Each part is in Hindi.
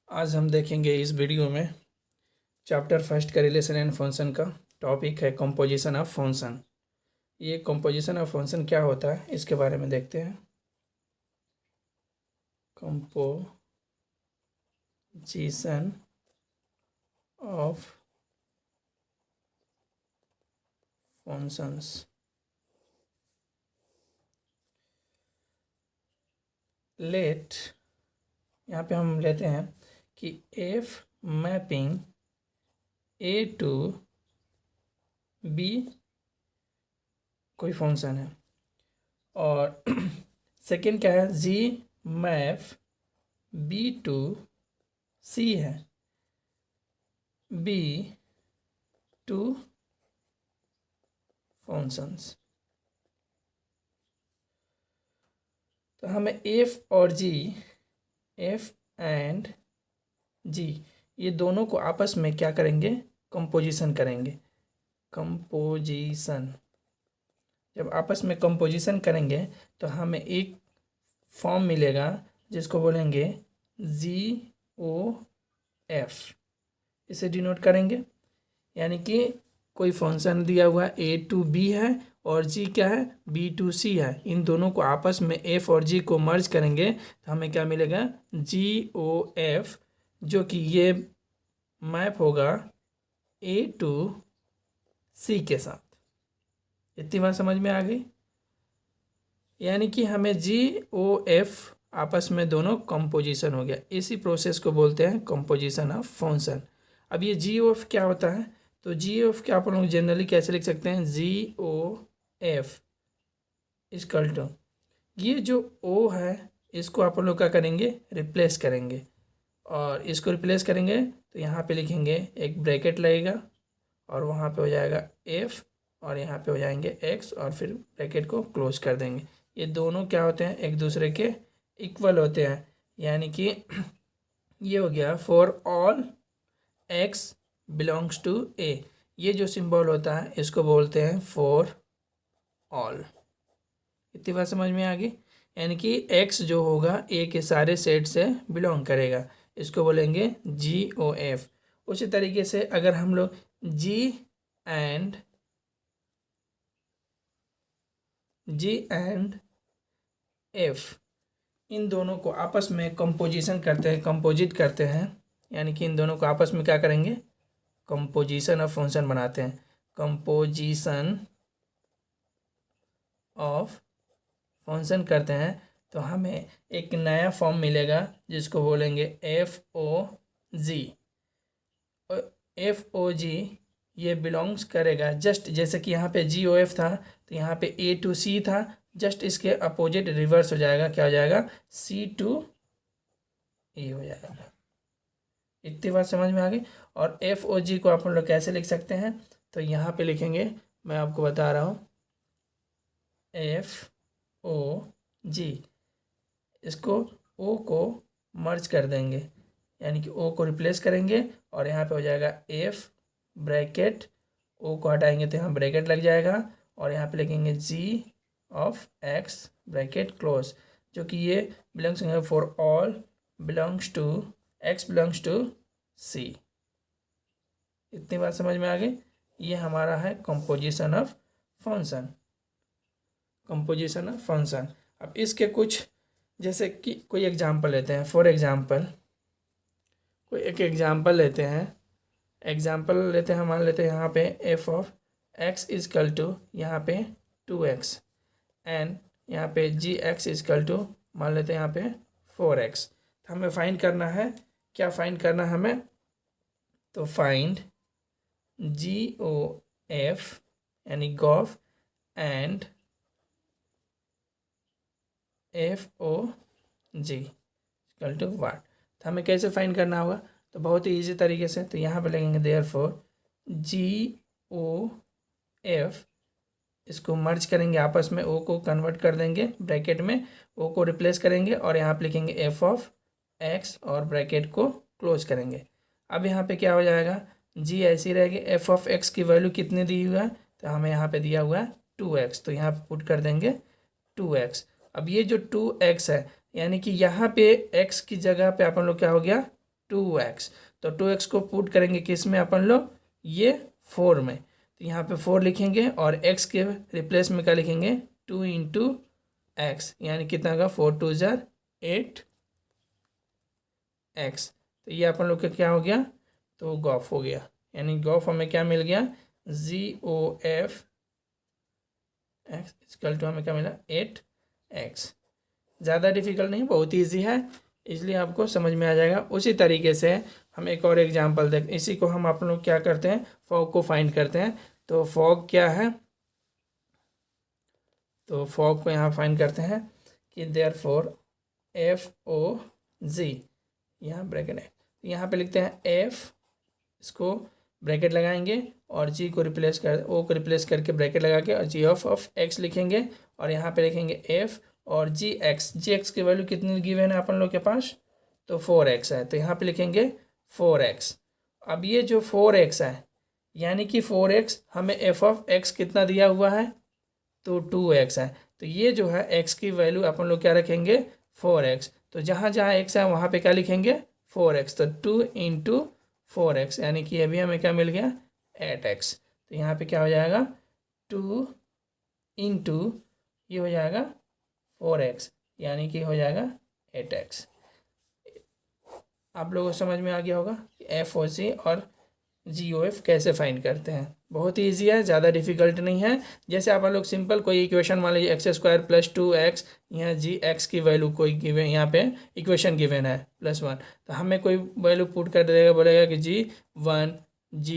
आज हम देखेंगे इस वीडियो में चैप्टर फर्स्ट का रिलेशन एंड फंक्शन का टॉपिक है कंपोजिशन ऑफ फंक्शन। ये कंपोजिशन ऑफ फंक्शन क्या होता है इसके बारे में देखते हैं। Composition of functions. लेट यहाँ पे हम लेते हैं कि F mapping A to B कोई फंक्शन है और सेकेंड क्या है, G map B to C है, बी टू फंक्शंस। तो हमें एफ और जी, एफ एंड जी, ये दोनों को आपस में क्या करेंगे, कंपोजिशन करेंगे। कंपोजिशन जब आपस में कंपोजिशन करेंगे तो हमें एक फॉर्म मिलेगा जिसको बोलेंगे जी ओ एफ। इसे डिनोट करेंगे, यानी कि कोई फंक्शन दिया हुआ ए टू बी है और जी क्या है, बी टू सी है। इन दोनों को आपस में एफ और जी को मर्ज करेंगे तो हमें क्या मिलेगा, जी ओ एफ, जो कि ये मैप होगा ए टू सी के साथ। इतनी बात समझ में आ गई, यानी कि हमें जी ओ एफ आपस में दोनों कंपोजिशन हो गया। इसी प्रोसेस को बोलते हैं कंपोजिशन ऑफ फंक्शन। अब ये जी ओ एफ क्या होता है, तो जी ओ एफ क्या आप लोग जनरली कैसे लिख सकते हैं, जी ओ एफ इक्वल टू, ये जो ओ है इसको आप लोग क्या करेंगे, रिप्लेस करेंगे। और इसको रिप्लेस करेंगे तो यहाँ पे लिखेंगे, एक ब्रैकेट लगेगा और वहाँ पे हो जाएगा एफ और यहाँ पे हो जाएंगे एक्स और फिर ब्रैकेट को क्लोज कर देंगे। ये दोनों क्या होते हैं, एक दूसरे के इक्वल होते हैं, यानी कि ये हो गया for all X belongs to A. ये जो सिंबल होता है इसको बोलते हैं फॉर ऑल। इतनी बात समझ में आ गई, यानी कि एक्स जो होगा ए के सारे सेट से बिलोंग करेगा, इसको बोलेंगे जी ओ एफ। उसी तरीके से अगर हम लोग जी एंड एफ इन दोनों को आपस में कंपोजिशन करते हैं, कंपोजिट करते हैं, यानी कि इन दोनों को आपस में क्या करेंगे, कंपोजिशन ऑफ फंक्शन बनाते हैं। कंपोजिशन ऑफ फंक्शन करते हैं तो हमें एक नया फॉर्म मिलेगा जिसको बोलेंगे एफ ओ जी। एफ ओ जी ये बिलोंग्स करेगा, जस्ट जैसे कि यहाँ पे जी ओ एफ था तो यहाँ पे ए टू सी था, जस्ट इसके अपोजिट रिवर्स हो जाएगा, क्या हो जाएगा, सी टू ए हो जाएगा। इतनी बात समझ में आ गई। और एफ ओ जी को आप लोग कैसे लिख सकते हैं, तो यहाँ पे लिखेंगे, मैं आपको बता रहा हूँ, एफ ओ जी, इसको ओ को मर्ज कर देंगे, यानी कि ओ को रिप्लेस करेंगे और यहाँ पे हो जाएगा एफ ब्रैकेट, ओ को हटाएंगे तो यहाँ ब्रैकेट लग जाएगा और यहाँ पे लिखेंगे G of X bracket close, जो कि ये belongs for all belongs to X belongs to C. इतनी बात समझ में आ गई। ये हमारा है composition of function, composition of function. अब इसके कुछ, जैसे कि कोई एग्जांपल लेते हैं, फॉर एग्जांपल कोई एक एग्जांपल लेते हैं, एग्जांपल लेते हैं, मान लेते हैं यहाँ पे F of X equal to यहाँ पे 2x एंड यहाँ पे जी एक्स इजकल टू मान लेते हैं यहाँ पे 4x। तो हमें फाइंड करना है, क्या फाइंड करना है हमें, तो फाइंड जी ओ एफ यानी गॉफ and F O G equal to what. तो हमें कैसे फाइंड करना होगा, तो बहुत ही ईजी तरीके से, तो यहाँ पे लगेंगे देयरफॉर जी ओ एफ, इसको मर्ज करेंगे आपस में, ओ को कन्वर्ट कर देंगे ब्रैकेट में, ओ को रिप्लेस करेंगे और यहाँ पे लिखेंगे एफ ऑफ एक्स और ब्रैकेट को क्लोज करेंगे। अब यहाँ पे क्या हो जाएगा, जी ऐसी रहेगी, एफ ऑफ एक्स की वैल्यू कितनी दी हुआ है, तो हमें यहाँ पे दिया हुआ है 2x, तो यहाँ पे पुट कर देंगे 2x। अब ये जो 2x है, यानी कि यहाँ पे x की जगह पे अपन लोग क्या हो गया, 2x। तो 2x को पुट करेंगे किस में अपन लोग, ये 4 में, तो यहाँ पे 4 लिखेंगे और x के रिप्लेस में क्या लिखेंगे 2 इंटू एक्स, यानी कितना का 4 2 जार 8 x। तो ये अपन लोग का क्या हो गया, तो गॉफ हो गया, यानी गॉफ हमें क्या मिल गया GOF x इक्वल टू हमें क्या मिला 8x। ज़्यादा डिफिकल्ट नहीं, बहुत ईजी है, इसलिए आपको समझ में आ जाएगा। उसी तरीके से हम एक और एग्जांपल देख, इसी को हम आप लोग क्या करते हैं, फॉग को फाइंड करते हैं। तो फॉग क्या है, तो फॉग को यहाँ फाइंड करते हैं कि देयरफॉर FOG, यहाँ ब्रैकेट है, यहाँ पे लिखते हैं F, इसको ब्रैकेट लगाएंगे और G को रिप्लेस कर, O को रिप्लेस करके ब्रैकेट लगा के और GOF X लिखेंगे और यहाँ पे लिखेंगे F और GX की वैल्यू कितनी गिवन है अपन लोग के पास, तो 4x है, तो यहाँ पे लिखेंगे 4x। अब ये जो 4x है, यानी कि 4x हमें f(x) कितना दिया हुआ है, तो 2x है, तो ये जो है x की वैल्यू अपन लोग क्या रखेंगे 4x। तो जहाँ जहाँ x है वहाँ पे क्या लिखेंगे 4x, तो 2 इंटू 4x, यानी कि अभी हमें क्या मिल गया 8x। तो यहाँ पे क्या हो जाएगा 2 इंटू ये हो जाएगा 4x, यानी कि हो जाएगा 8x। आप लोगों को समझ में आ गया होगा कि FOG और GOF कैसे फाइंड करते हैं, बहुत ही ईजी है, ज़्यादा डिफिकल्ट नहीं है। जैसे आप लोग सिंपल कोई इक्वेशन मान लीजिए x² + 2x, यहाँ GX की वैल्यू कोई गिवन, यहाँ पे इक्वेशन गिवन है +1, तो हमें कोई वैल्यू पुट कर देगा, बोलेगा कि G1 G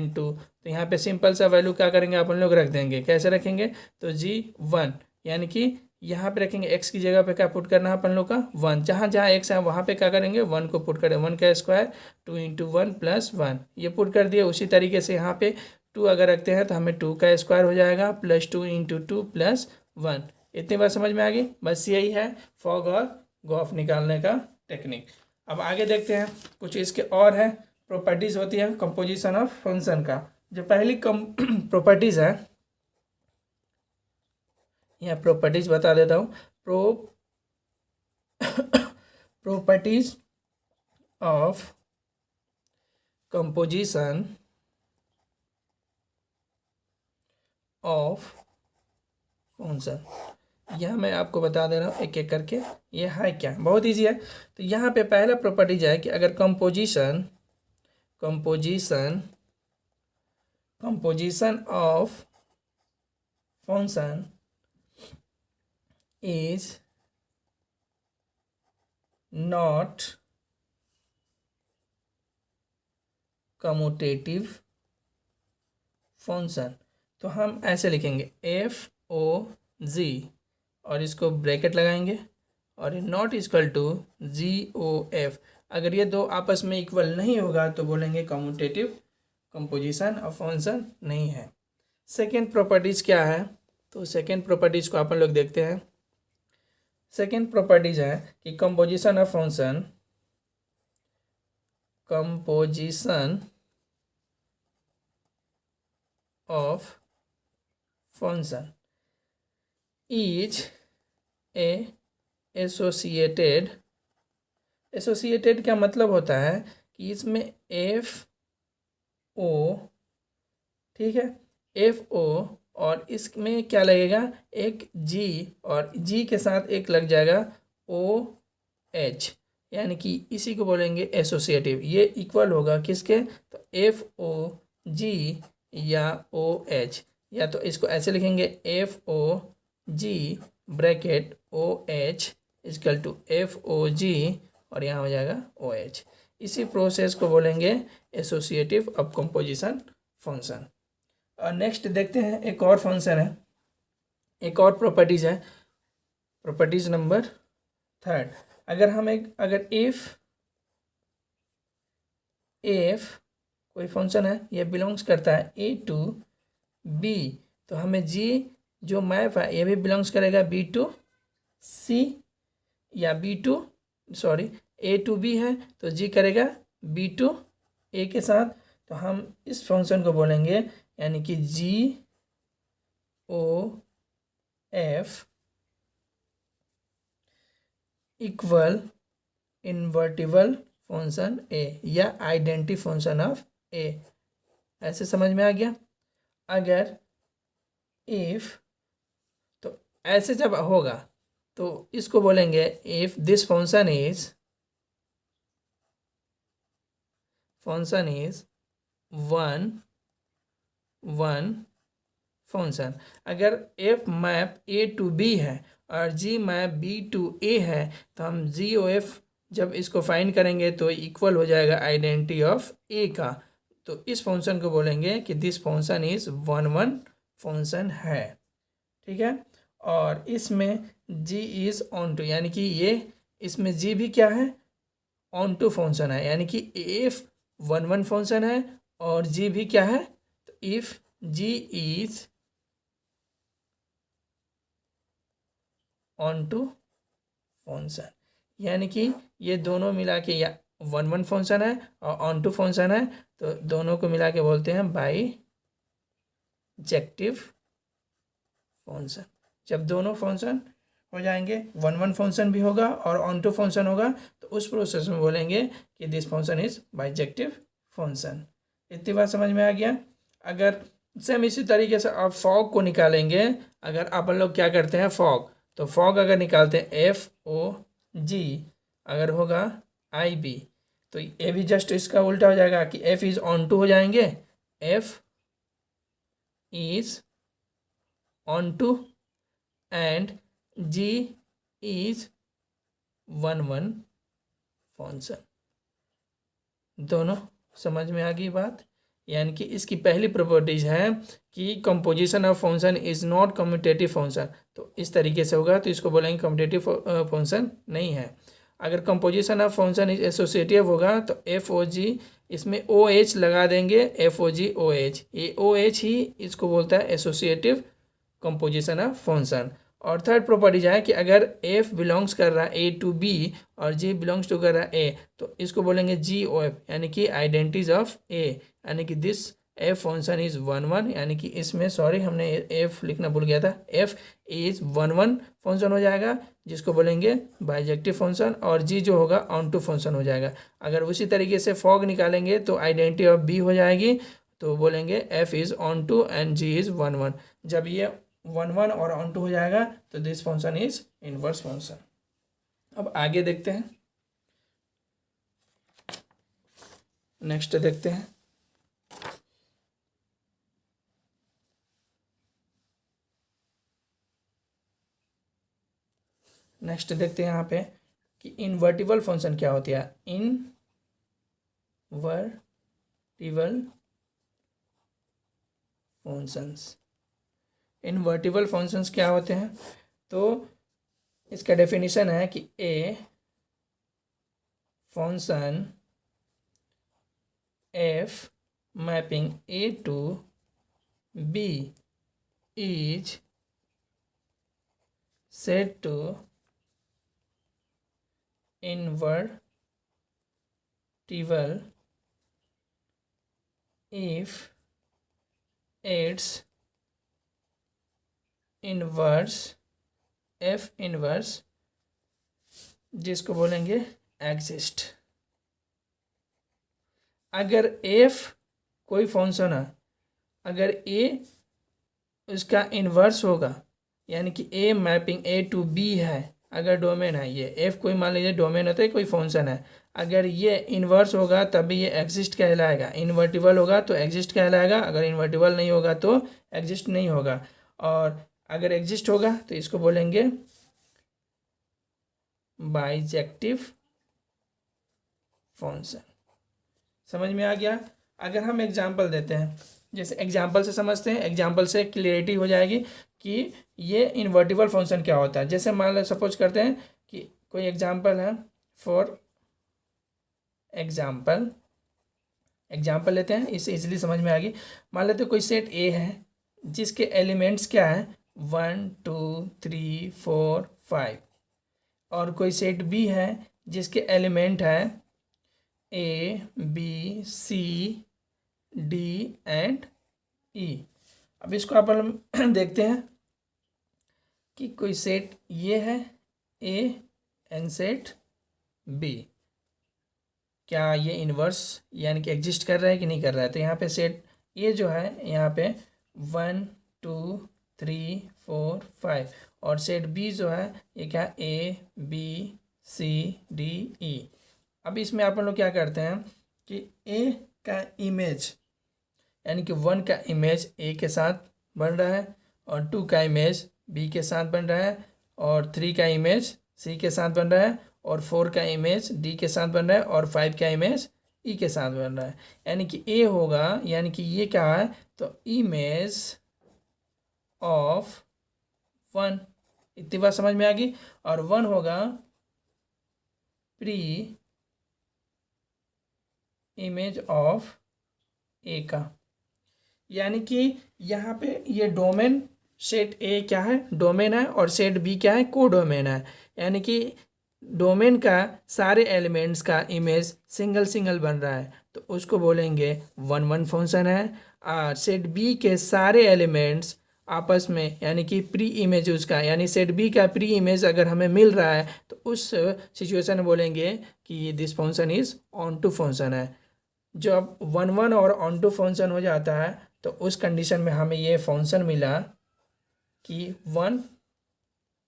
2, तो यहाँ पे सिंपल सा वैल्यू क्या करेंगे अपन लोग रख देंगे, कैसे रखेंगे, तो G1 यानी कि यहाँ पे रखेंगे x की जगह पे क्या पुट करना है अपन लोग का 1, जहाँ जहाँ x है वहाँ पे क्या करेंगे 1 को पुट करें, 1 का स्क्वायर 2 इंटू 1 + 1, ये पुट कर दिए। उसी तरीके से यहाँ पे 2 अगर रखते हैं तो हमें 2 का स्क्वायर हो जाएगा +2 इंटू 2 + 1। इतनी बात समझ में आ गई, बस यही है फॉग और गॉफ निकालने का टेक्निक। अब आगे देखते हैं कुछ इसके और है प्रॉपर्टीज़ होती है कंपोजिशन ऑफ फंक्शन का। जो पहली प्रॉपर्टीज़ है, यहाँ प्रॉपर्टीज बता देता हूँ। Properties of composition of function, यह मैं आपको बता दे रहा हूँ एक एक करके, ये है क्या, बहुत इजी है। तो यहाँ पे पहला प्रॉपर्टीज है कि अगर composition of function is not commutative function, तो हम ऐसे लिखेंगे FOG और इसको ब्रैकेट लगाएंगे और नॉट इक्वल टू GOF। अगर ये दो आपस में इक्वल नहीं होगा तो बोलेंगे कम्यूटेटिव कंपोजिशन ऑफ फंक्शन नहीं है। सेकेंड प्रॉपर्टीज़ क्या है, तो सेकेंड प्रॉपर्टीज़ को अपन लोग देखते हैं। सेकेंड प्रॉपर्टीज है कि composition of function is a associated का मतलब होता है कि इसमें FO, ठीक है, FO और इसमें क्या लगेगा एक G और G के साथ एक लग जाएगा OH, यानी कि इसी को बोलेंगे एसोसिएटिव। ये इक्वल होगा किसके, तो FOG या OH, या तो इसको ऐसे लिखेंगे FOG bracket OH equal to FOG और यहाँ हो जाएगा OH। इसी प्रोसेस को बोलेंगे एसोसिएटिव ऑफ कंपोजिशन फंक्शन। और नेक्स्ट देखते हैं एक और फंक्शन है, एक और प्रॉपर्टीज है, प्रॉपर्टीज नंबर 3। अगर हम अगर इफ कोई फंक्शन है, ये बिलोंग्स करता है A to B, तो हमें G जो मैप है ये भी बिलोंग्स करेगा B to C या A to B है तो G करेगा B to A के साथ, तो हम इस फंक्शन को बोलेंगे यानी कि GOF इक्वल इन्वर्टिबल फंक्शन ए या आइडेंटिटी फंक्शन ऑफ ए। ऐसे समझ में आ गया। अगर इफ, तो ऐसे जब होगा तो इसको बोलेंगे if this function is one function. अगर F map A to B है और G map B to A है तो हम जी ओ एफ जब इसको फाइंड करेंगे तो इक्वल हो जाएगा आइडेंटिटी ऑफ ए का। तो इस फंक्शन को बोलेंगे कि this function is one function है। ठीक है। और इसमें जी इज ऑन टू, यानी कि ये इसमें जी भी क्या है, ऑन टू फंक्शन है, यानी कि एफ वन फंक्शन है और जी भी क्या है, तो if G is onto function, यानी कि ये दोनों मिला के या वन फंक्शन है और ऑन टू फंक्शन है, तो दोनों को मिला के बोलते हैं बाईजेक्टिव फंक्शन। जब दोनों फंक्शन हो जाएंगे, वन फंक्शन भी होगा और ऑन टू फंक्शन होगा, तो उस प्रोसेस में बोलेंगे कि दिस फंक्शन इज बाईजेक्टिव फंक्शन। इतनी बात समझ में आ गया। अगर सेम इसी तरीके से आप फॉग को निकालेंगे, अगर अपन लोग क्या करते हैं फॉग, तो फॉग अगर निकालते हैं एफ ओ जी, अगर होगा आई बी, तो ये भी जस्ट इसका उल्टा हो जाएगा कि एफ इज ऑन टू हो जाएंगे, F is onto and G is one function. दोनों समझ में आ गई बात। यानी कि इसकी पहली प्रॉपर्टीज है कि composition of function is not commutative function, तो इस तरीके से होगा तो इसको बोलेंगे कम्यूटेटिव फंक्शन नहीं है। अगर composition of function is associative होगा तो एफ ओ जी, इसमें ओ एच लगा देंगे, एफ ओ जी ओ एच, ये ओ एच ही इसको बोलता है एसोसिएटिव कंपोजिशन ऑफ फंक्शन। और थर्ड प्रॉपर्टीज है कि अगर एफ बिलोंग्स कर रहा है ए टू बी और जी बिलोंग्स टू कर रहा है ए, तो इसको बोलेंगे जी ओ एफ, यानी कि आइडेंटिटीज ऑफ ए, यानी कि this F function is one, यानी कि इसमें सॉरी हमने एफ लिखना भूल गया था, एफ इज वन फंक्शन हो जाएगा जिसको बोलेंगे बाइजेक्टिव फंक्शन, और जी जो होगा ऑन टू फंक्शन हो जाएगा। अगर उसी तरीके से फॉग निकालेंगे तो आइडेंटिटी ऑफ बी हो जाएगी, तो बोलेंगे F is onto and G is one. जब ये वन और ऑन टू हो जाएगा तो this function is inverse function. अब आगे देखते हैं, नेक्स्ट देखते हैं। नेक्स्ट देखते हैं यहाँ पे कि इन्वर्टिबल फंक्शन क्या होती है। इनवर्टिबल फंक्शंस, इन्वर्टिबल फंक्शंस क्या होते हैं, तो इसका डेफिनेशन है कि a function F mapping A to B is set to invertible if its inverse f inverse, जिसको बोलेंगे एग्जिस्ट। अगर f कोई फंक्शन है, अगर a उसका इन्वर्स होगा, यानी कि a mapping a to b है, अगर डोमेन है ये f, कोई मान लीजिए डोमेन होता है, कोई फंक्शन है, अगर ये इन्वर्स होगा तभी ये एग्जिस्ट कहलाएगा, इन्वर्टिबल होगा तो एग्जिस्ट कहलाएगा, अगर इन्वर्टिबल नहीं होगा तो एग्जिस्ट नहीं होगा। और अगर एग्जिस्ट होगा तो इसको बोलेंगे बाइजेक्टिव फंक्शन। समझ में आ गया। अगर हम एग्जांपल देते हैं, जैसे एग्जांपल से समझते हैं, एग्जांपल से क्लियरिटी हो जाएगी कि ये इन्वर्टिबल फंक्शन क्या होता है। जैसे मान लो सपोज करते हैं कि कोई एग्जांपल है, फॉर एग्जांपल लेते हैं, इससे इजीली समझ में आ गई। मान लेते हैं कोई सेट ए है जिसके एलिमेंट्स क्या है 1 2 3 4 5, और कोई सेट बी है जिसके एलिमेंट है A B C D and E. अब इसको अपन देखते हैं कि कोई सेट ये है ए एंड सेट बी, क्या ये इन्वर्स यानी कि एग्जिस्ट कर रहा है कि नहीं कर रहा है। तो यहाँ पे सेट ए जो है यहाँ पे 1 2 3 4 5 और सेट बी जो है ये क्या ए बी सी डी ई। अब इसमें आप लोग क्या करते हैं कि ए का इमेज यानी कि 1 का इमेज ए के साथ बन रहा है और 2 का इमेज बी के साथ बन रहा है और 3 का इमेज सी के साथ बन रहा है और 4 का इमेज डी के साथ बन रहा है और 5 का इमेज ई के साथ बन रहा है। यानी कि ए होगा यानी कि ये क्या है तो इमेज ऑफ 1, इतनी बात समझ में आ गई। और 1 होगा प्री इमेज ऑफ ए का। यानी कि यहाँ पे ये डोमेन सेट ए क्या है डोमेन है और सेट बी क्या है कोडोमेन है। यानी कि डोमेन का सारे एलिमेंट्स का इमेज सिंगल सिंगल बन रहा है तो उसको बोलेंगे 1 1 फंक्शन है। और सेट बी के सारे एलिमेंट्स आपस में यानी कि प्री इमेज उसका यानी सेट बी का प्री इमेज अगर हमें मिल रहा है तो उस सिचुएशन में बोलेंगे कि this function is onto function है। जब 1 1 और ऑन टू फंक्शन हो जाता है तो उस कंडीशन में हमें ये फंक्शन मिला कि 1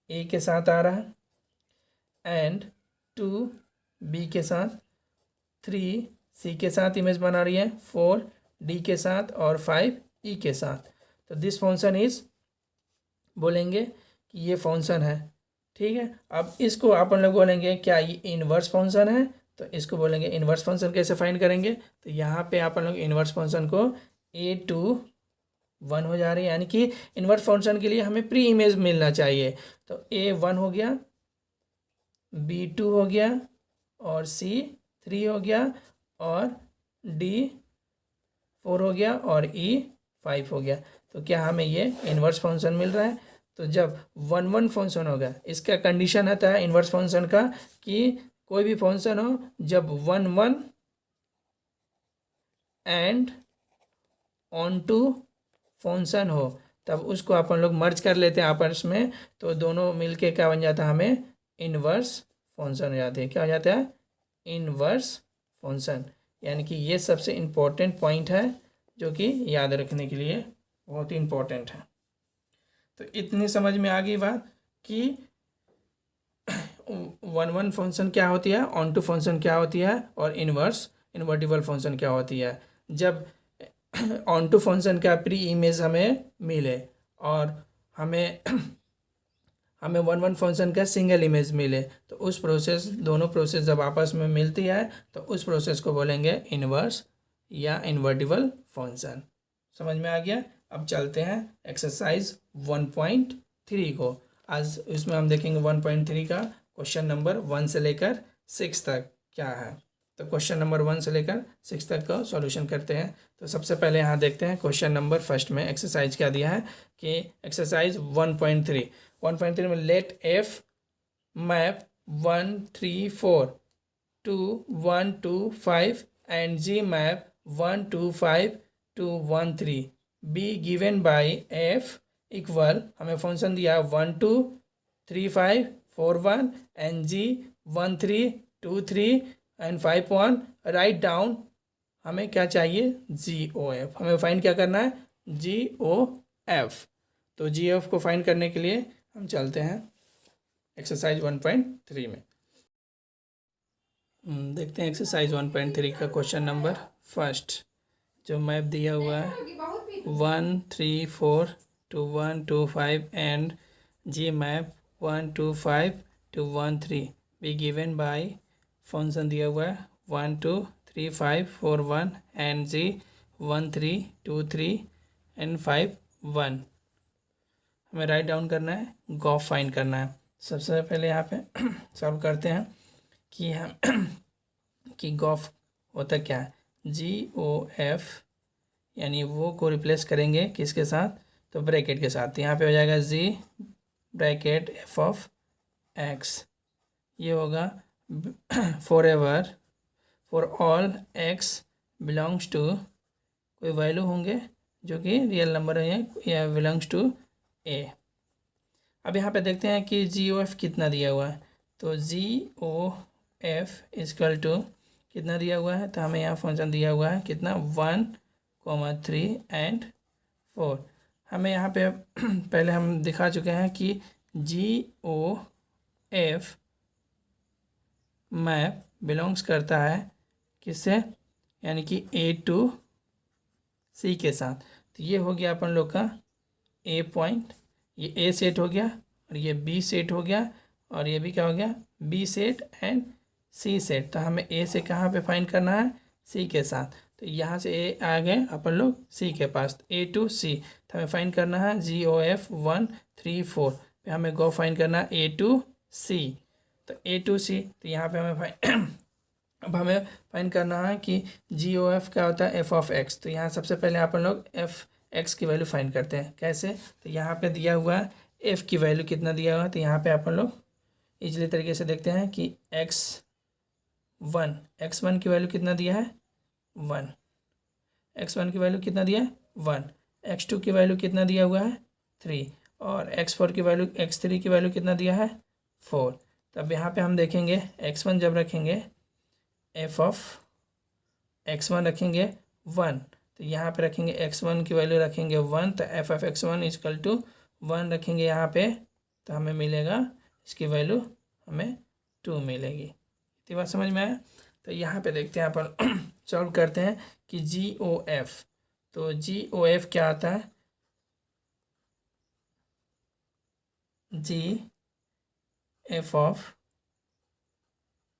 ए के साथ आ रहा है एंड 2 बी के साथ, 3 सी के साथ इमेज बना रही है, 4 डी के साथ और 5 ई के साथ। तो दिस फंक्शन इज बोलेंगे कि ये फंक्शन है। ठीक है, अब इसको अपन लोग बोलेंगे क्या ये इनवर्स फंक्शन है तो इसको बोलेंगे इनवर्स फंक्शन। कैसे फाइंड करेंगे तो यहाँ पे अपन लोग इनवर्स फंक्शन को A2 1 हो जा रही है यानी कि इनवर्स फंक्शन के लिए हमें प्री इमेज मिलना चाहिए। तो A1 हो गया, B2 हो गया और C3 हो गया और D4 हो गया और E5 हो गया। तो क्या हमें ये इनवर्स फंक्शन मिल रहा है। तो जब 1 1 फंक्शन होगा इसका कंडीशन आता है इनवर्स फंक्शन का कि कोई भी फंक्शन हो जब 1 1 एंड ऑन टू फंक्शन हो तब उसको अपन लोग मर्ज कर लेते हैं आपस में तो दोनों मिलके क्या बन जाता है हमें इनवर्स फंक्शन हो जाते हैं। क्या हो जाता है इनवर्स फंक्शन। यानी कि ये सबसे इम्पोर्टेंट पॉइंट है जो कि याद रखने के लिए बहुत ही इम्पोर्टेंट है। तो इतनी समझ में आ गई बात कि 1 1 फंक्शन क्या होती है, ऑन टू फंक्शन क्या होती है और इन्वर्टिबल फंक्शन क्या होती है। जब ऑन टू फंक्शन का प्री इमेज हमें मिले और हमें 1 1 फंक्शन का सिंगल इमेज मिले तो उस प्रोसेस दोनों प्रोसेस जब आपस में मिलती है तो उस प्रोसेस को बोलेंगे इनवर्स या इन्वर्टिबल फंक्शन। समझ में आ गया। अब चलते हैं एक्सरसाइज 1.3 को। आज इसमें हम देखेंगे 1.3 का क्वेश्चन नंबर 1 से लेकर 6 तक क्या है। तो क्वेश्चन नंबर 1 से लेकर 6 तक का सॉल्यूशन करते हैं। तो सबसे पहले यहाँ देखते हैं क्वेश्चन नंबर फर्स्ट में एक्सरसाइज क्या दिया है कि एक्सरसाइज 1.3 में let F map 1 3 4 to 1 2 5 and ji map 1 2 5 to 1 3 be given by F equal हमें फंक्शन दिया 1 2 3 5 4 1 and G 1 3 2 3 and 5 1। Write down हमें क्या चाहिए GOF। हमें फाइंड क्या करना है GOF। तो GOF को फाइंड करने के लिए हम चलते हैं एक्सरसाइज 1.3 में। देखते हैं एक्सरसाइज 1.3 का क्वेश्चन नंबर फर्स्ट जो मैप दिया हुआ है 1 3 4 to 1 2 5 and ji map 1 2 5 to 1 3 be given by function दिया हुआ है 1 2 3 5 4 1 एंड जी 1 3 2 3 एंड 5 1। हमें राइट डाउन करना है, गॉफ फाइंड करना है। सबसे पहले यहाँ पे सॉल्व करते हैं कि हम कि गॉफ होता क्या है GOF यानी वो को रिप्लेस करेंगे किसके साथ तो ब्रैकेट के साथ। यहाँ पे हो जाएगा G bracket F of X। ये होगा for every for all X belongs to कोई वैल्यू होंगे जो कि रियल नंबर है या बिलोंग्स टू A। अब यहाँ पे देखते हैं कि GOF कितना दिया हुआ है। तो GOF इजकल टू कितना दिया हुआ है, तो हमें यहाँ फंक्शन दिया हुआ है कितना 1,3 एंड 4। हमें यहाँ पे पहले हम दिखा चुके हैं कि GOF मैप बिलोंग्स करता है किससे, यानी कि A to C के साथ। तो ये हो गया अपन लोग का A पॉइंट, ये A सेट हो गया और ये B सेट हो गया और ये भी क्या हो गया B set and C set. तो हमें A से कहाँ पे फाइंड करना है, C के साथ। तो यहाँ से A आ गए अपन लोग C के पास, A to C। तो हमें फाइंड करना है GOF 1 3 4 पे हमें गो फाइंड करना है A to C। तो A to C, तो यहाँ पे हमें फाइंड अब हमें फाइंड करना है कि GOF क्या होता है, f ऑफ x। तो यहाँ सबसे पहले अपन लोग f(x) की वैल्यू फाइंड करते हैं। कैसे, तो यहाँ पे दिया हुआ है f की वैल्यू कितना दिया हुआ है, तो यहाँ पे अपन लोग इजली तरीके से देखते हैं कि x1 की वैल्यू कितना दिया है 1, x1 की वैल्यू कितना दिया है 1, x2 की वैल्यू कितना दिया हुआ है 3 और x4 की वैल्यू x3 की वैल्यू कितना दिया है 4। तब यहाँ पे हम देखेंगे x1 जब रखेंगे f ऑफ x1 रखेंगे 1, तो यहाँ पे रखेंगे x1 की वैल्यू रखेंगे 1, तो f of x1 is equal to 1 रखेंगे यहाँ पे, तो हमें मिलेगा इसकी वैल्यू हमें 2 मिलेगी। इतनी बात समझ में आया। तो यहाँ पे देखते हैं अपन सॉल्व करते हैं कि GOF, तो GOF क्या आता है, GF ऑफ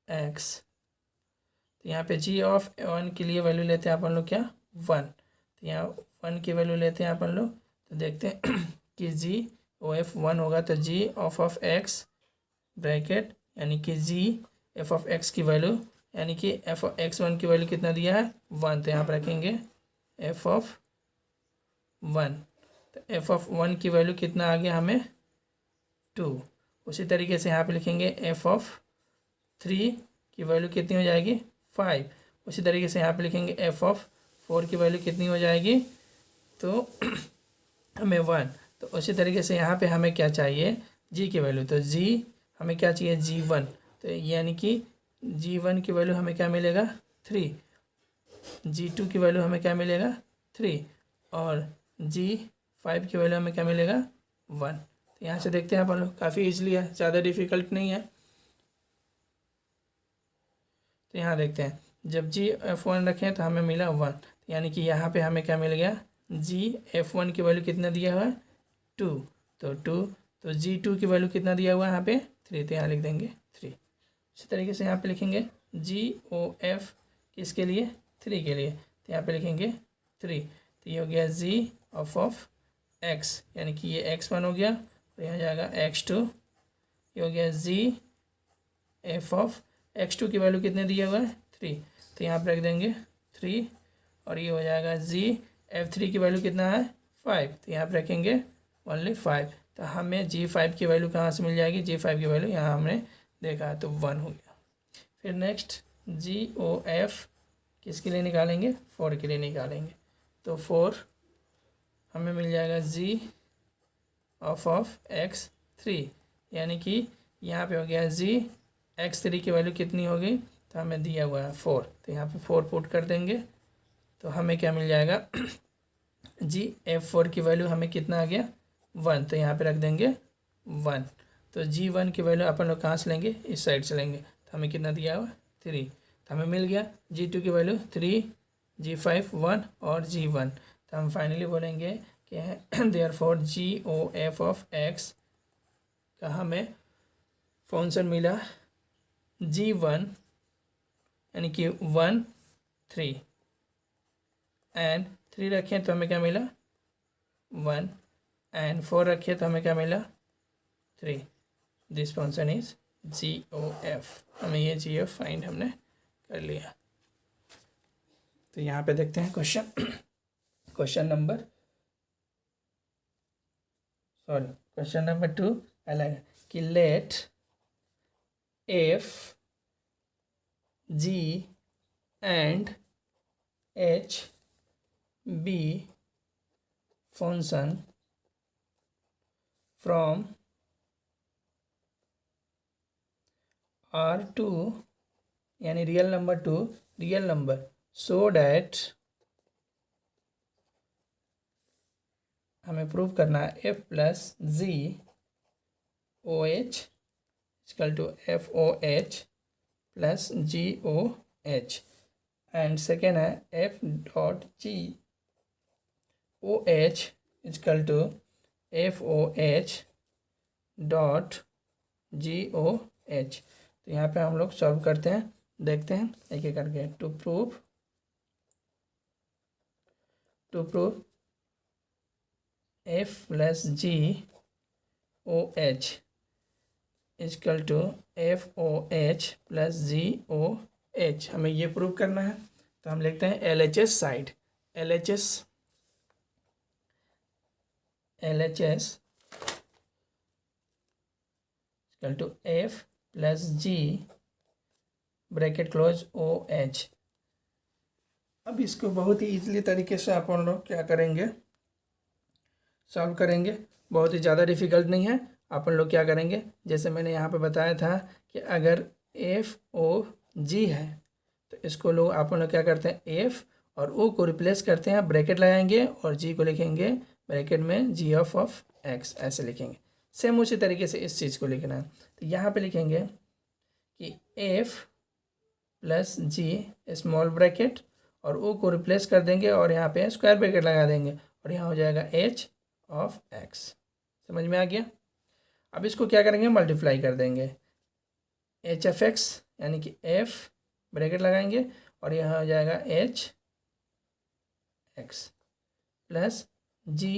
x। तो यहाँ पे GOF1 के लिए वैल्यू लेते हैं अपन लोग क्या 1, तो यहाँ 1 की वैल्यू लेते हैं अपन लोग। तो देखते हैं कि GOF 1 होगा तो GOF ऑफ x ब्रैकेट यानी कि GF ऑफ x की वैल्यू यानी कि f ऑफ x1 की वैल्यू कितना दिया है 1, तो यहाँ पर रखेंगे f ऑफ 1, तो f ऑफ 1 की वैल्यू कितना आ गया हमें 2। उसी तरीके से यहाँ पे लिखेंगे f ऑफ 3 की वैल्यू कितनी हो जाएगी 5। उसी तरीके से यहाँ पे लिखेंगे f ऑफ 4 की वैल्यू कितनी हो जाएगी, तो हमें 1। तो उसी तरीके से यहाँ पे हमें क्या चाहिए g की वैल्यू, तो g हमें क्या चाहिए G1, तो यानी कि G1 की वैल्यू हमें क्या मिलेगा 3, G2 की वैल्यू हमें क्या मिलेगा 3 और G5 की वैल्यू हमें क्या मिलेगा 1। तो यहाँ से देखते हैं अपन लोग, काफ़ी ईजिली है, ज़्यादा डिफ़िकल्ट नहीं है। तो यहाँ देखते हैं जब GF1 रखें तो हमें मिला 1, यानी कि यहाँ पे हमें क्या मिल गया GF1 की वैल्यू कितना दिया हुआ है 2, तो 2, तो G2 की वैल्यू कितना दिया हुआ है यहाँ पे 3, तो यहाँ लिख देंगे 3। इसी तरीके से यहाँ पे लिखेंगे GOF किसके लिए 3 के लिए, तो यहाँ पे लिखेंगे 3, तो ये हो गया GOF x, यानी कि ये x1 हो गया, तो यहाँ जाएगा x2, ये हो गया GF ऑफ x2 की वैल्यू कितने दिया हुआ है 3, तो यहाँ पर रख देंगे 3 और ये हो जाएगा GF3 की वैल्यू कितना है 5, तो यहाँ पर रखेंगे ओनली 5। तो हमें G5 की वैल्यू कहाँ से मिल जाएगी, G5 की वैल्यू यहाँ हमने देखा है तो 1 हो गया। फिर नेक्स्ट GOF किसके लिए निकालेंगे 4 के लिए निकालेंगे, तो 4 हमें मिल जाएगा GOF x3, यानी कि यहाँ पे हो गया x3 की वैल्यू कितनी होगी, तो हमें दिया हुआ है 4, तो यहाँ पे 4 पुट कर देंगे, तो हमें क्या मिल जाएगा GF4 की वैल्यू हमें कितना आ गया 1, तो यहाँ पे रख देंगे 1। तो G1 की वैल्यू अपन लोग कहाँ से लेंगे, इस साइड से लेंगे, तो हमें कितना दिया हुआ 3, तो हमें मिल गया G2 की वैल्यू 3, G5 1 और G1। तो हम फाइनली बोलेंगे कि देयरफॉर GOF ऑफ x का हमें फंक्शन मिला G1 यानी कि 1 3 एंड 3 रखें तो हमें क्या मिला 1 एंड 4 रखें तो हमें क्या मिला 3। दिस फंक्शन इज GOF, हमें ये GOF फाइंड हमने कर लिया। तो यहाँ पे देखते हैं क्वेश्चन नंबर 2 अलग है कि late F G and H be function from R to यानी real number to real number, so that हमें प्रूव करना है F plus G O H equal to F O H plus G O H, and second है F dot G O H equal to F O H dot G O H. तो यहाँ पे हम लोग सॉल्व करते हैं, देखते हैं एक एक करके। To prove F plus G O H equal to F O H plus G O H, हमें ये प्रूव करना है। तो हम लिखते हैं L H S side, L H S equal to F plus G bracket close O H. अब इसको बहुत ही ईजिली तरीके से अपन लोग क्या करेंगे, सॉल्व करेंगे। बहुत ही ज़्यादा डिफिकल्ट नहीं है। अपन लोग क्या करेंगे, जैसे मैंने यहाँ पे बताया था कि अगर एफ ओ जी है तो इसको लोग अपन लोग क्या करते हैं, एफ और ओ को रिप्लेस करते हैं, ब्रैकेट लगाएंगे और जी को लिखेंगे ब्रैकेट में जी ऑफ एक्स, ऐसे लिखेंगे। सेम उसी तरीके से इस चीज़ को लिखना है। तो यहाँ पे लिखेंगे कि एफ प्लस जी स्मॉल ब्रैकेट और ओ को रिप्लेस कर देंगे और यहाँ पे स्क्वायर ब्रैकेट लगा देंगे और यहाँ हो जाएगा एच ऑफ एक्स। समझ में आ गया। अब इसको क्या करेंगे, मल्टीप्लाई कर देंगे, एच एफ एक्स यानी कि एफ ब्रैकेट लगाएंगे और यहाँ हो जाएगा एच एक्स प्लस जी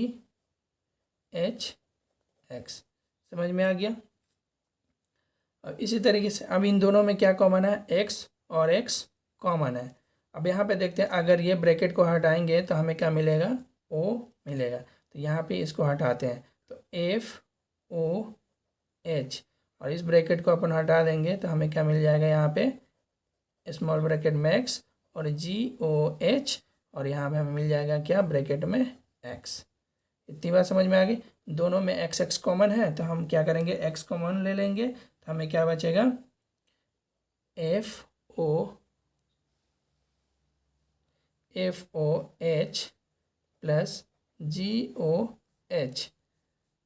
एच एक्स। समझ में आ गया। अब इसी तरीके से अब इन दोनों में क्या कॉमन है, एक्स और एक्स कॉमन है। अब यहाँ पे देखते हैं, अगर ये ब्रैकेट को हटाएंगे तो हमें क्या मिलेगा, ओ मिलेगा। तो यहाँ पे इसको हटाते हैं तो एफ ओ एच और इस ब्रैकेट को अपन हटा देंगे तो हमें क्या मिल जाएगा, यहाँ पे स्मॉल ब्रैकेट में एक्स और जी ओ एच और यहाँ पे हमें मिल जाएगा क्या, ब्रैकेट में एक्स। इतनी बात समझ में आ गई। दोनों में एक्स एक्स कॉमन है तो हम क्या करेंगे, एक्स कॉमन ले लेंगे तो हमें क्या बचेगा, F O H plus G O H,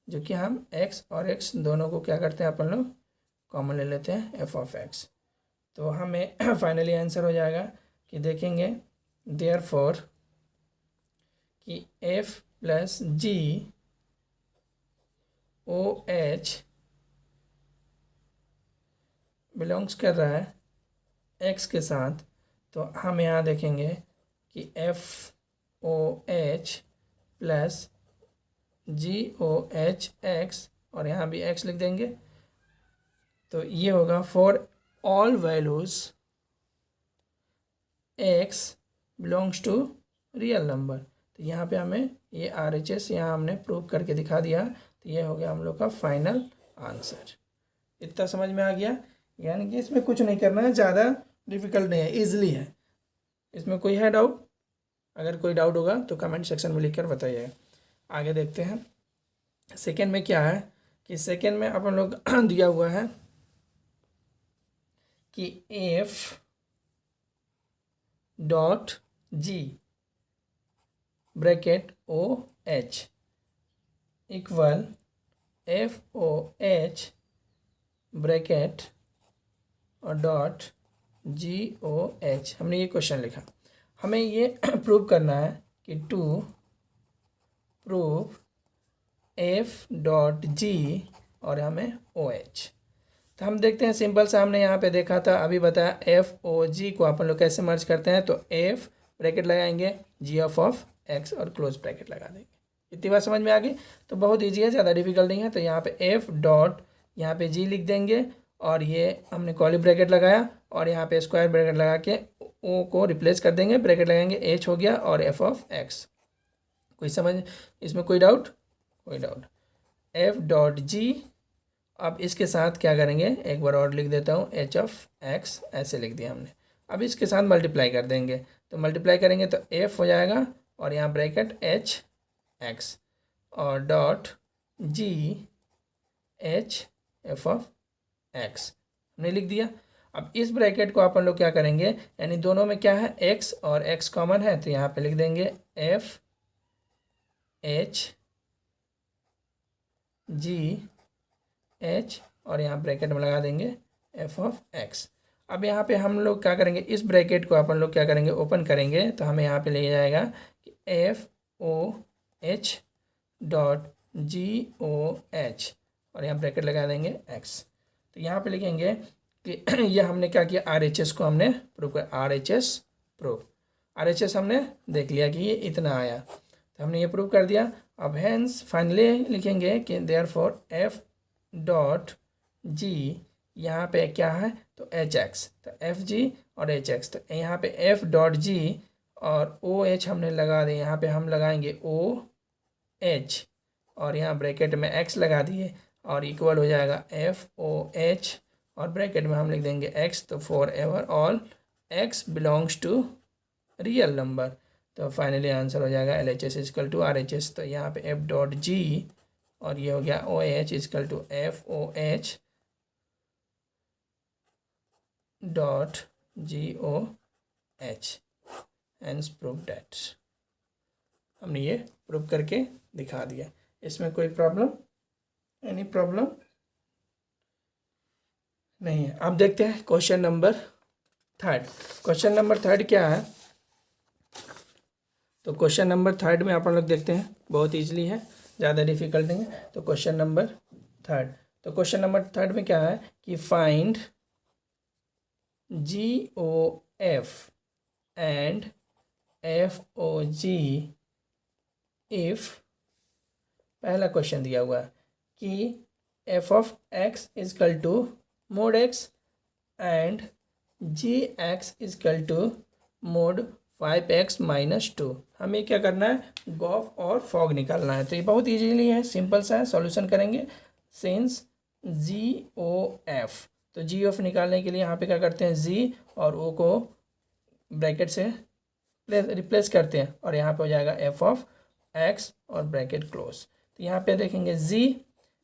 जो कि हम एक्स और एक्स दोनों को क्या करते हैं, अपन लोग कॉमन ले लेते हैं, एफ ऑफ एक्स। तो हमें फाइनली आंसर हो जाएगा कि देखेंगे देयरफॉर कि F plus G O H belongs कर रहा है एक्स के साथ। तो हम यहाँ देखेंगे कि F O H plus G O H X और यहाँ भी एक्स लिख देंगे। तो ये होगा for all values X belongs to real number. तो यहाँ पे हमें ये आर एच एस यहाँ हमने प्रूव करके दिखा दिया। तो ये हो गया हम लोग का फाइनल आंसर। इतना समझ में आ गया। यानी कि इसमें कुछ नहीं करना है, ज़्यादा डिफिकल्ट नहीं है, ईजिली है। इसमें कोई है डाउट? अगर कोई डाउट होगा तो कमेंट सेक्शन में लिखकर बताइएगा। आगे देखते हैं। सेकेंड में क्या है कि सेकेंड में अपन लोग दिया हुआ है कि F dot G bracket O H equal F O H bracket और डॉट जी ओ एच। हमने ये क्वेश्चन लिखा। हमें ये प्रूव करना है कि to prove F dot G और हमें ओ एच। तो हम देखते हैं, सिंपल सा हमने यहाँ पे देखा था, अभी बताया एफ ओ जी को अपन लोग कैसे मर्ज करते हैं। तो एफ ब्रैकेट लगाएंगे, जी ऑफ एक्स और क्लोज ब्रैकेट लगा देंगे। इतनी बात समझ में आ गई। तो बहुत ईजी है, ज़्यादा डिफिकल्ट नहीं है। तो यहाँ पे एफ डॉट यहाँ पे जी लिख देंगे और ये हमने कॉली ब्रैकेट लगाया और यहाँ पे स्क्वायर ब्रैकेट लगा के ओ को रिप्लेस कर देंगे, ब्रैकेट लगाएंगे, एच हो गया और एफ ऑफ एक्स। कोई समझ, इसमें कोई डाउट? कोई डाउट। एफ डॉट जी, अब इसके साथ क्या करेंगे, एक बार और लिख देता हूँ, एच ऑफ एक्स ऐसे लिख दिया हमने। अब इसके साथ मल्टीप्लाई कर देंगे। तो मल्टीप्लाई करेंगे तो एफ हो जाएगा और यहाँ ब्रैकेट एच एक्स और dot ji H F of x हमने लिख दिया। अब इस ब्रैकेट को अपन लोग क्या करेंगे, यानी दोनों में क्या है, x और x कॉमन है, तो यहाँ पे लिख देंगे एफ एच जी एच और यहाँ ब्रैकेट में लगा देंगे एफ ऑफ एक्स। अब यहाँ पे हम लोग क्या करेंगे, इस ब्रैकेट को अपन लोग क्या करेंगे, ओपन करेंगे, तो हमें यहाँ पे ले जाएगा कि F O H dot G O H और यहाँ ब्रैकेट लगा देंगे एक्स। तो यहाँ पे लिखेंगे कि ये हमने क्या किया, आर एच एस को हमने प्रूव कर, are H S prove, are H S हमने देख लिया कि ये इतना आया, तो हमने ये प्रूव कर दिया। अब हैंस फाइनली लिखेंगे कि देयरफॉर एफ डॉट जी, यहाँ पे क्या है तो एच एक्स, तो एफ जी और एच एक्स, तो यहाँ पे एफ डॉट जी और ओ एच हमने लगा दिए, यहाँ पे हम लगाएंगे ओ एच और यहाँ ब्रैकेट में एक्स लगा दिए और इक्वल हो जाएगा एफ ओ एच और ब्रैकेट में हम लिख देंगे एक्स। तो for every all X belongs to real number, तो फाइनली आंसर हो जाएगा L H S equal to R H S. तो यहाँ पे एफ डॉट जी और ये हो गया O H equal to F O H dot G O H, hence prove that. हमने ये प्रूव करके दिखा दिया। इसमें कोई प्रॉब्लम, एनी प्रॉब्लम नहीं है। अब देखते हैं question number third. Question number third क्या है, तो क्वेश्चन नंबर थर्ड में अपन लोग देखते हैं, बहुत ईजिली है, ज़्यादा डिफिकल्ट नहीं है। तो क्वेश्चन नंबर थर्ड, तो क्वेश्चन नंबर थर्ड में क्या है कि find G O F and F O G if, पहला क्वेश्चन दिया हुआ है कि F of X equal to mod X and G X equal to mod 5x minus 2। हमें क्या करना है, गॉफ और फॉग निकालना है। तो ये बहुत इजीली है, सिंपल सा है, सॉल्यूशन करेंगे। सिंस जी ओ एफ, तो जी ऑफ निकालने के लिए यहाँ पे क्या करते हैं, जी और ओ को ब्रैकेट से रिप्लेस करते हैं और यहाँ पे हो जाएगा एफ ऑफ एक्स और ब्रैकेट क्लोज। तो यहाँ पे देखेंगे जी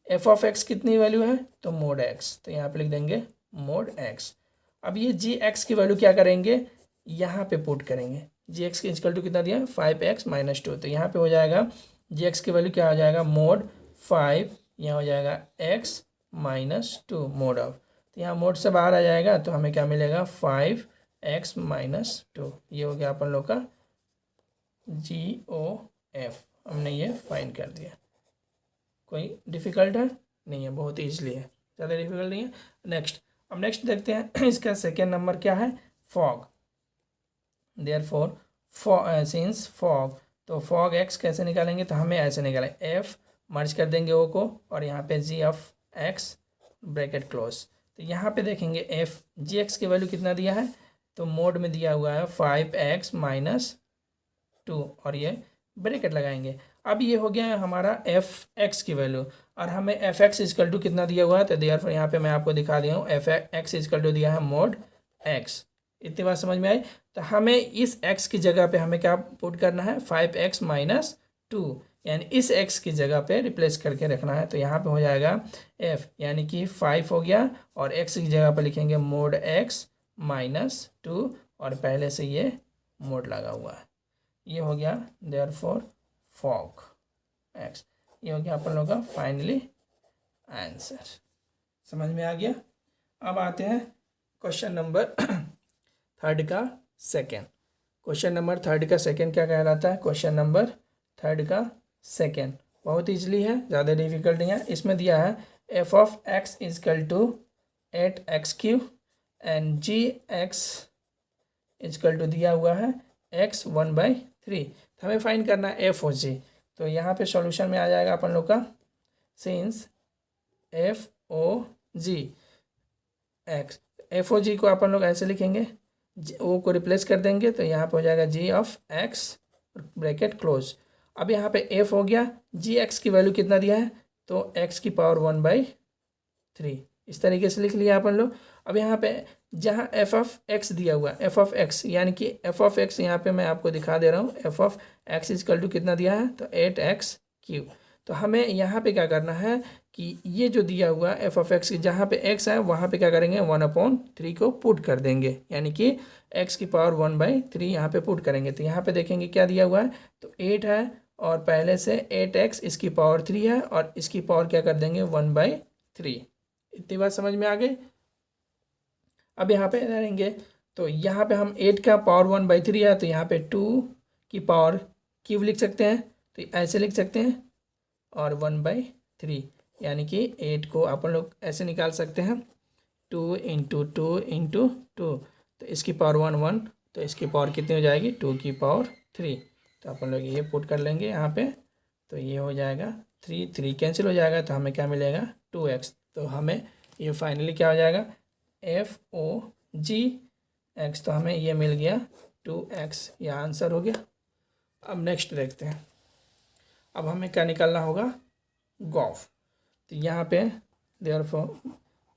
एफ ऑफ एक्स कितनी वैल्यू है, तो मोड एक्स, तो यहाँ पे लिख देंगे मोड एक्स। अब ये जी एक्स की वैल्यू क्या करेंगे, यहाँ पे पुट करेंगे। जी एक्स के इक्वल टू कितना दिया, 5x माइनस 2, तो यहाँ पे हो जाएगा जी एक्स की वैल्यू क्या हो जाएगा, मोड 5, यहाँ हो जाएगा x माइनस 2 मोड ऑफ, तो यहाँ मोड से बाहर आ जाएगा, तो हमें क्या मिलेगा 5x माइनस 2। ये हो गया अपन लोग का जी ओ एफ, हमने ये फाइंड कर दिया। कोई डिफ़िकल्ट है नहीं है, बहुत ईजिली है, ज़्यादा डिफिकल्ट नहीं है। नेक्स्ट, अब नेक्स्ट देखते हैं इसका सेकेंड नंबर क्या है, फॉग। देयरफॉर सिंस फॉग, तो फॉग एक्स कैसे निकालेंगे, तो हमें ऐसे निकालें, एफ मर्ज कर देंगे ओ को और यहाँ पे जी ऑफ एक्स ब्रैकेट क्लोज। तो यहाँ पे देखेंगे एफ जी एक्स की वैल्यू कितना दिया है, तो मोड में दिया हुआ है 5x माइनस 2 और ये ब्रैकेट लगाएंगे। अब ये हो गया है हमारा एफ एक्स की वैल्यू और हमें एफ एक्स इजकल टू कितना दिया हुआ है, तो देयरफॉर यहाँ पे मैं आपको दिखा दिया हूँ, एफ एक्स इजकल टू दिया है मोड एक्स। इतनी बात समझ में आई। तो हमें इस x की जगह पे हमें क्या पुट करना है, 5x माइनस 2, यानी इस x की जगह पे रिप्लेस करके रखना है। तो यहाँ पे हो जाएगा f यानी कि 5 हो गया और x की जगह पे लिखेंगे मोड x माइनस 2 और पहले से ये मोड लगा हुआ है। ये हो गया देयरफॉर फॉग x। ये हो गया अपन लोग का फाइनली आंसर। समझ में आ गया। अब आते हैं क्वेश्चन नंबर थर्ड का सेकेंड। क्वेश्चन नंबर थर्ड का सेकेंड क्या कहलाता है, क्वेश्चन नंबर थर्ड का सेकेंड बहुत ईजिली है, ज़्यादा डिफिकल्ट नहीं है। इसमें दिया है F of X equal to 8x³ and G X equal to दिया हुआ है x 1/3। हमें फाइंड करना है एफ ओ जी। तो यहाँ पे सॉल्यूशन में आ जाएगा अपन लोग का, सिंस एफ ओ जी एक्स, एफ ओ जी को अपन लोग ऐसे लिखेंगे, ओ को रिप्लेस कर देंगे, तो यहाँ पे हो जाएगा जी ऑफ एक्स ब्रैकेट क्लोज। अब यहाँ पे एफ हो गया, जी एक्स की वैल्यू कितना दिया है, तो एक्स की पावर 1/3, इस तरीके से लिख लिया अपन लोग। अब यहाँ पे जहाँ एफ ऑफ एक्स दिया हुआ है, एफ ऑफ एक्स यानी कि एफ ऑफ एक्स यहाँ पे मैं आपको दिखा दे रहा हूँ, F of X equal to कितना दिया है, तो 8x³। तो हमें यहाँ पे क्या करना है कि ये जो दिया हुआ एफ ऑफ एक्स जहाँ पे एक्स है वहाँ पे क्या करेंगे 1/3 को पुट कर देंगे, यानी कि एक्स की पावर 1/3 यहाँ पे पुट करेंगे। तो यहाँ पे देखेंगे क्या दिया हुआ है, तो 8 है और पहले से 8x इसकी पावर 3 है और इसकी पावर क्या कर देंगे 1/3। इतनी बात समझ में आ गई। अब यहाँ पे रहेंगे तो यहाँ पे हम 8 का पावर 1/3 है, तो यहाँ पे 2 की पावर क्यूब लिख सकते हैं, तो ऐसे लिख सकते हैं और 1/3, यानी कि 8 को अपन लोग ऐसे निकाल सकते हैं 2 इंटू 2 इंटू 2, तो इसकी पावर 1 तो इसकी पावर कितनी हो जाएगी 2 की पावर 3। तो अपन लोग ये पुट कर लेंगे यहाँ पे, तो ये हो जाएगा 3 कैंसिल हो जाएगा, तो हमें क्या मिलेगा 2x। तो हमें ये फाइनली क्या हो जाएगा FOGX, तो हमें ये मिल गया 2x, यह आंसर हो गया। अब नेक्स्ट देखते हैं, अब हमें क्या निकालना होगा गॉफ। तो यहाँ पे देयरफॉर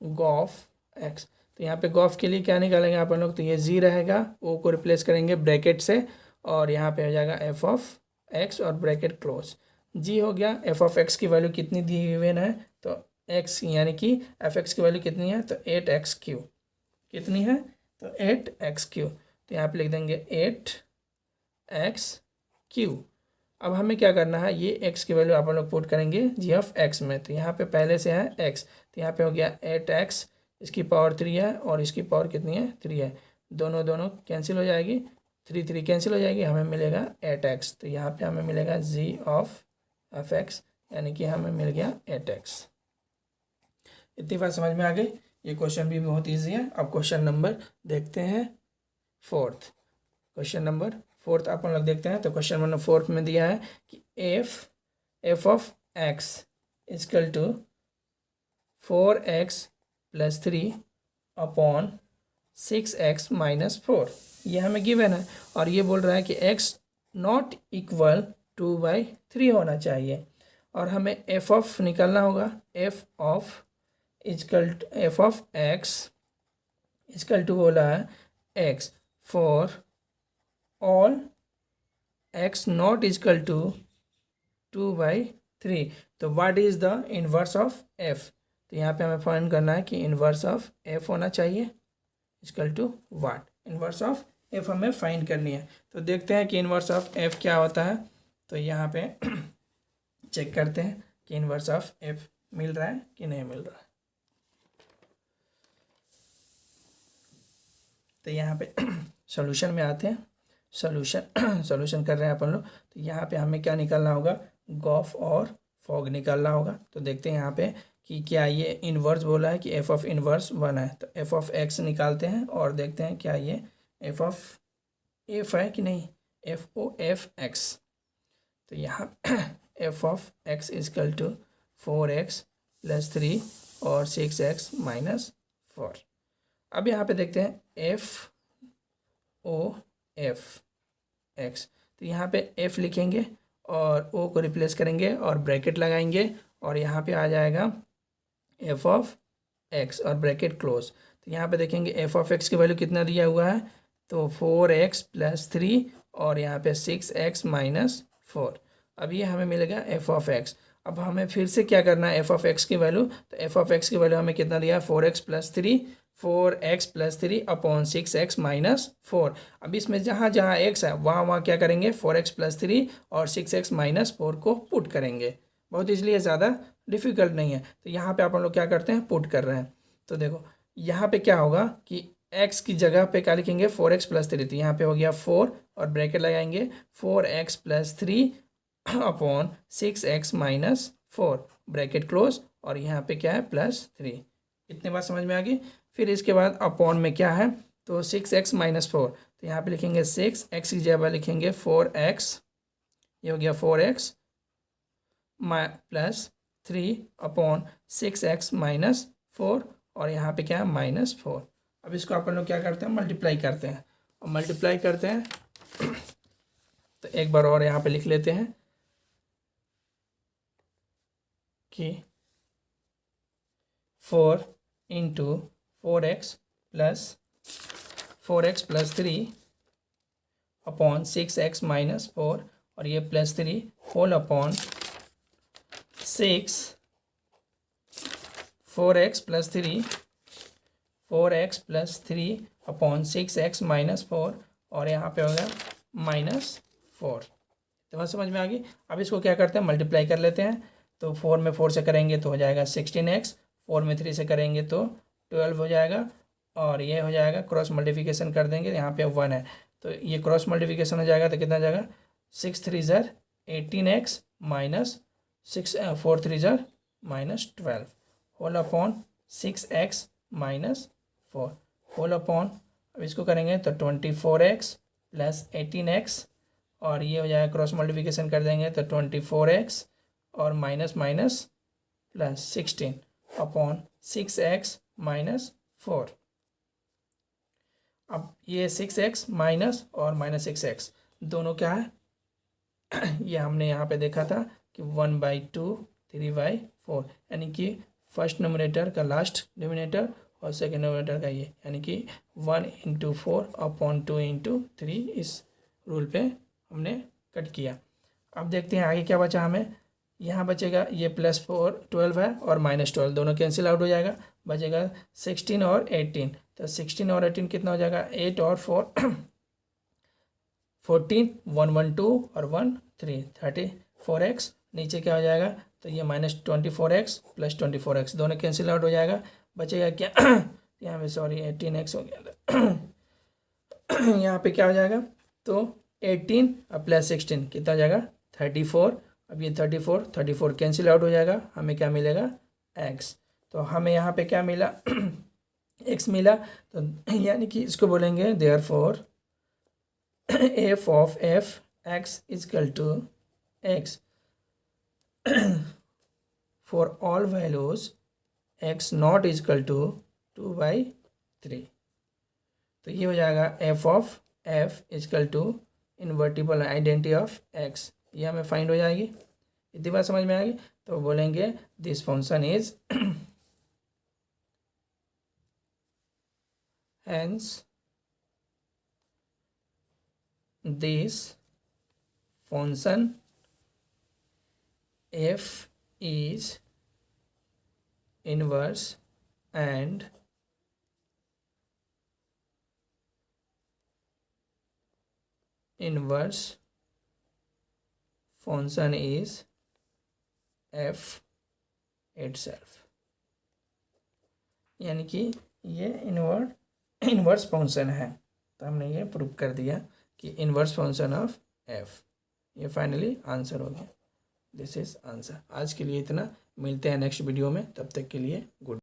गॉफ x, तो यहाँ पे गॉफ के लिए क्या निकालेंगे अपन लोग, तो ये जी रहेगा, ओ को रिप्लेस करेंगे ब्रैकेट से और यहाँ पे हो जाएगा एफ ऑफ एक्स और ब्रैकेट क्लोज, जी हो गया। एफ ऑफ एक्स की वैल्यू कितनी दी हुई है, तो एक्स यानी कि एफ एक्स की वैल्यू कितनी है, तो 8x3 कितनी है, तो 8x3, तो यहाँ पे लिख देंगे 8x3। अब हमें क्या करना है, ये x की वैल्यू अपन लोग पुट करेंगे जी ऑफ x में, तो यहाँ पे पहले से है x, तो यहाँ पे हो गया 8x, इसकी पावर 3 है और इसकी पावर कितनी है 3 है, दोनों कैंसिल हो जाएगी, 3 कैंसिल हो जाएगी, हमें मिलेगा 8x। तो यहाँ पे हमें मिलेगा g ऑफ एफ एक्स, यानी कि हमें मिल गया 8x। इतनी बात समझ में आ गई। ये क्वेश्चन भी बहुत ईजी है। अब क्वेश्चन नंबर देखते हैं फोर्थ, क्वेश्चन नंबर फोर्थ अपन लोग देखते हैं। तो क्वेश्चन नंबर फोर्थ में दिया है कि F of X equal to 4x + 3 upon 6x - 4, ये हमें गिवन है और ये बोल रहा है कि x नॉट इक्वल 2/3 होना चाहिए और हमें एफ ऑफ निकालना होगा। F of X equal to बोला है x for all x not equal to 2/3। तो what is the inverse of f, तो यहाँ पे हमें फाइंड करना है कि इनवर्स ऑफ f होना चाहिए equal to what, inverse of f हमें फाइंड करनी है। तो देखते हैं कि इनवर्स ऑफ f क्या होता है। तो यहाँ पे चेक करते हैं कि इनवर्स ऑफ f मिल रहा है कि नहीं मिल रहा है। तो यहाँ पे सॉल्यूशन में आते हैं, सॉल्यूशन कर रहे हैं अपन लोग। तो यहाँ पे हमें क्या निकालना होगा, गॉफ और फॉग निकालना होगा। तो देखते हैं यहाँ पे कि क्या ये इन्वर्स बोला है कि एफ ऑफ इन्वर्स 1 है, तो एफ ऑफ एक्स निकालते हैं और देखते हैं क्या ये एफ ऑफ एफ है कि नहीं, FOF(x). तो यहाँ F of X equal to 4x + 3 और 6x - 4। अब यहाँ पे देखते हैं FOF(x), तो यहाँ पे f लिखेंगे और o को रिप्लेस करेंगे और ब्रैकेट लगाएंगे और यहाँ पे आ जाएगा एफ ऑफ एक्स और ब्रैकेट क्लोज। तो यहाँ पे देखेंगे एफ ऑफ एक्स की वैल्यू कितना दिया हुआ है, तो 4x + 3 और यहाँ पे 6x - 4। अब ये हमें मिलेगा एफ ऑफ एक्स। अब हमें फिर से क्या करना है एफ ऑफ एक्स की वैल्यू, तो एफ ऑफ एक्स की वैल्यू हमें कितना दिया है 4x + 3 अपॉन 6x - 4। अब इसमें जहाँ जहाँ x है वहाँ क्या करेंगे 4x + 3 और 6x - 4 को पुट करेंगे। बहुत इसलिए ज़्यादा डिफ़िकल्ट नहीं है। तो यहाँ पे अपन लोग क्या करते हैं पुट कर रहे हैं। तो देखो यहाँ पे क्या होगा कि x की जगह पे क्या लिखेंगे 4x + 3, तो यहाँ पे हो गया 4 और ब्रैकेट लगाएंगे 4x + 3 upon 6x - 4 bracket close और यहाँ पे क्या है +3। इतनी बात समझ में आ गई। फिर इसके बाद अपॉन में क्या है, तो 6x - 4, तो यहाँ पे लिखेंगे 6x की जगह लिखेंगे 4x, ये हो गया 4x + 3 अपॉन 6x - 4 और यहाँ पे क्या है -4। अब इसको अपन लोग क्या करते हैं मल्टीप्लाई करते हैं और मल्टीप्लाई करते हैं तो एक बार और यहाँ पे लिख लेते हैं कि 4 × 4x + 3 अपॉन 6x - 4 और ये +3 whole upon 6 4x+3 upon 6x - 4 और यहाँ पे हो गया -4। तो बात समझ में आ गई। अब इसको क्या करते हैं, मल्टीप्लाई कर लेते हैं। तो 4 में 4 से करेंगे तो हो जाएगा 16x, 4 में 3 से करेंगे तो 12 हो जाएगा, और ये हो जाएगा क्रॉस मल्टीप्लिकेशन कर देंगे, यहाँ पे 1 है तो ये क्रॉस मल्टीप्लिकेशन हो जाएगा तो कितना हो जाएगा 6 3 ज़र 18x माइनस 6 4 3 ज़र -12 whole upon 6x -4 whole upon, अब इसको करेंगे तो 24x + 18x, और ये हो जाएगा क्रॉस मल्टीप्लिकेशन कर देंगे तो 24x और minus minus plus 16 upon 6x -4। अब ये 6x माइनस और -6x दोनों क्या है ये हमने यहाँ पे देखा था कि 1/2 3/4, यानी कि फर्स्ट नोमिनेटर का लास्ट डिनोमिनेटर और सेकेंड नोमिनेटर का ये, यानी कि 1 × 4 अपॉन 2 × 3 इस रूल पे हमने कट किया। अब देखते हैं आगे क्या बचा हमें। यहाँ बचेगा ये +4 12 है और -12 दोनों कैंसिल आउट हो जाएगा, बचेगा 16 और 18। तो 16 और 18 कितना हो जाएगा 8 और 4 14 1 1 2 और 1 3 34x, नीचे क्या हो जाएगा तो ये -24x + 24x दोनों कैंसिल आउट हो जाएगा, बचेगा क्या यहाँ पे सॉरी 18x हो गया यहाँ पे क्या हो जाएगा तो 18 और +16 कितना हो जाएगा 34। अब ये 34 कैंसिल आउट हो जाएगा, हमें क्या मिलेगा x। तो हमें यहाँ पे क्या मिला x मिला, तो यानी कि इसको बोलेंगे therefore f of f x = x for all values x not = 2/3। तो ये हो जाएगा f of f = invertible identity of x, ये हमें फाइंड हो जाएगी। इतनी बात समझ में आएगी। तो बोलेंगे this function is hence this function f is inverse and inverse function is f itself, यानी कि ये इन्वर्स फंक्शन है। तो हमने ये प्रूव कर दिया कि इन्वर्स फंक्शन ऑफ f, ये फाइनली आंसर हो गया। This is answer. आज के लिए इतना, मिलते हैं नेक्स्ट वीडियो में, तब तक के लिए गुड।